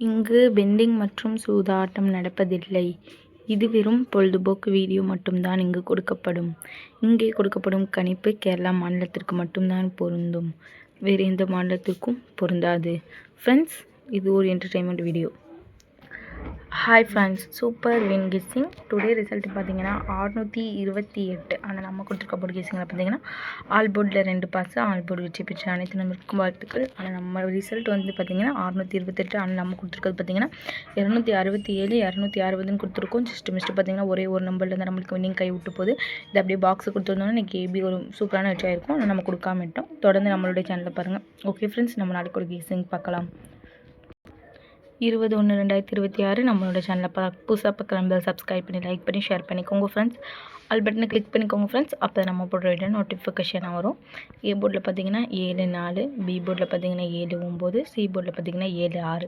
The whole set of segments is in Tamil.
இங்கு பெண்டிங் மற்றும் சூதாட்டம் நடப்பதில்லை. இது வெறும் பொழுதுபோக்கு வீடியோ மட்டும்தான் இங்கு கொடுக்கப்படும். இங்கே கொடுக்கப்படும் கணிப்பு கேரளா மாநிலத்திற்கு மட்டும்தான் பொருந்தும். வேறு எந்த மாநிலத்திற்கும் பொருந்தாது. ஃப்ரெண்ட்ஸ், இது ஒரு entertainment video. Hi friends, super win guessing. Today result பார்த்தீங்கன்னா 628. ஆனால் நம்ம கொடுத்துருக்க போர்டு கெஸ்ஸிங்கில் பார்த்தீங்கன்னா ஆல் போர்டில் 2 பாஸ், ஆல் போர்டு வெற்றி பெற்ற அனைத்து நம்பருக்கும் வாழ்த்துக்கள். ஆனால் நம்ம ரிசல்ட் வந்து பார்த்தீங்கன்னா 628. ஆனால் நம்ம கொடுத்துருக்கிறது பார்த்தீங்கன்னா 267, 260ன்னு கொடுத்துருக்கோம். ஜஸ்ட் மிஸ்ட்டு பார்த்தீங்கன்னா ஒரே ஒரு நம்பரில் தான் நம்மளுக்கு வின்னிங் கை விட்டு போகுது. இது அப்படியே பாக்ஸை கொடுத்துருந்தோன்னா இன்றைக்கி ஏபி ஒரு சூப்பரான வெற்றியாக இருக்கும். ஆனால் நம்ம கொடுக்காம விட்டோம். தொடர்ந்து நம்மளுடைய சேனலில் பாருங்கள். ஓகே ஃப்ரெண்ட்ஸ், நம்ம நாளைக்கு ஒரு கெஸ்ஸிங் பார்க்கலாம். 20/1/2026 நம்மளோட சேனலை புதுசாக பார்க்குற சப்ஸ்கிரைப் பண்ணி லைக் பண்ணி ஷேர் பண்ணிக்கோங்க ஃப்ரெண்ட்ஸ். ஆல் பட்டனை கிளிக் பண்ணிக்கோங்க ஃப்ரெண்ட்ஸ். அப்போ நம்ம போடுற வீடியோ நோட்டிஃபிகேஷனாக வரும். ஏ போர்டில் பார்த்தீங்கன்னா 7-4, பி போர்டில் பார்த்தீங்கன்னா 7-9, சி போர்டில் பார்த்தீங்கன்னா 7-6,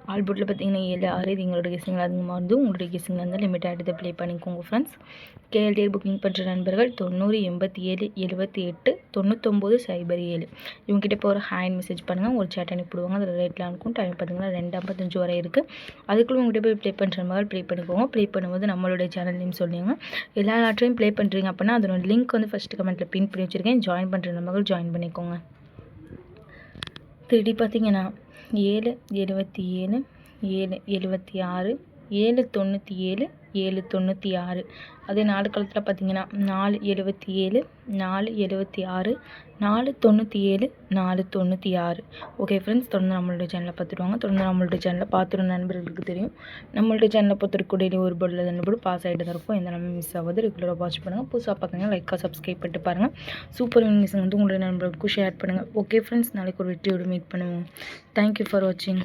ஆல் போர்டில் பார்த்தீங்கன்னா 7-6. இது எங்களோட கெஸ்ஸிங்கில் அதிகமாக வந்து உங்களுடைய கெஸ்ஸிங்கில் வந்து லிமிட்டாக எடுத்து ப்ளே பண்ணிக்கோங்க ஃப்ரெண்ட்ஸ். கேஎல்டி புக்கிங் பண்ணுற நண்பர்கள் 90 87 78 99 07 இவங்ககிட்ட இப்போ ஒரு ஹேண்ட் மெசேஜ் பண்ணுங்கள். ஒரு சேட் அனுப்பிடுவாங்க. அதில் ரேட்லாம் இருக்கும். டைம் பார்த்தீங்கன்னா 2:55 வரை இருக்குது. அதுக்குள்ளே உங்கள்கிட்ட போய் ப்ளே பண்ணுற மாதிரி ப்ளே பண்ணிக்கோங்க. ப்ளே பண்ணும்போது நம்மளுடைய சேனல் நேம் சொல்லுங்க. எல்லா நாட்டையும் ப்ளே பண்ணுறீங்க அப்படின்னா அதோட லிங்க் வந்து ஃபஸ்ட்டு கமெண்ட்டில் பின் பண்ணி வச்சுருக்கேன். ஜாயின் பண்ணுற நம்பர்கள் ஜாயின் பண்ணிக்கோங்க. 3D பார்த்தீங்கன்னா 7-77, 7-76, 7-97, 7-96. அதே 4 காலத்தில் பார்த்தீங்கன்னா 4-77, 4-76, 4-97, 4-96. ஓகே ஃப்ரெண்ட்ஸ், தொடர்ந்து நம்மளுடைய சேனலை பார்த்துருவாங்க. தொடர்ந்து நம்மளுடைய சேனலை பார்த்துருந்த நண்பர்களுக்கு தெரியும். நம்மளுடைய சேனலை பொறுத்தவரைக்கும் டெய்லி ஒரு போர்டில் 2 போர்டு பாஸ் ஆகிட்டு தான் இருக்கும். எந்த நம்ம மிஸ் ஆகாது. ரெகுலராக வாட்ச் பண்ணுங்கள். புதுசாக பார்க்குறீங்க லைக்காக சப்ஸ்கிரைப் பண்ணிட்டு பாருங்கள். சூப்பர் வின்னிங்ஸ் வந்து உங்களுடைய நண்பர்களுக்கும் ஷேர் பண்ணுங்கள். ஓகே ஃப்ரெண்ட்ஸ், நாளைக்கு ஒரு வெற்றியோடு மீட் பண்ணுவோம். தேங்க்யூ ஃபார் வாட்சிங்.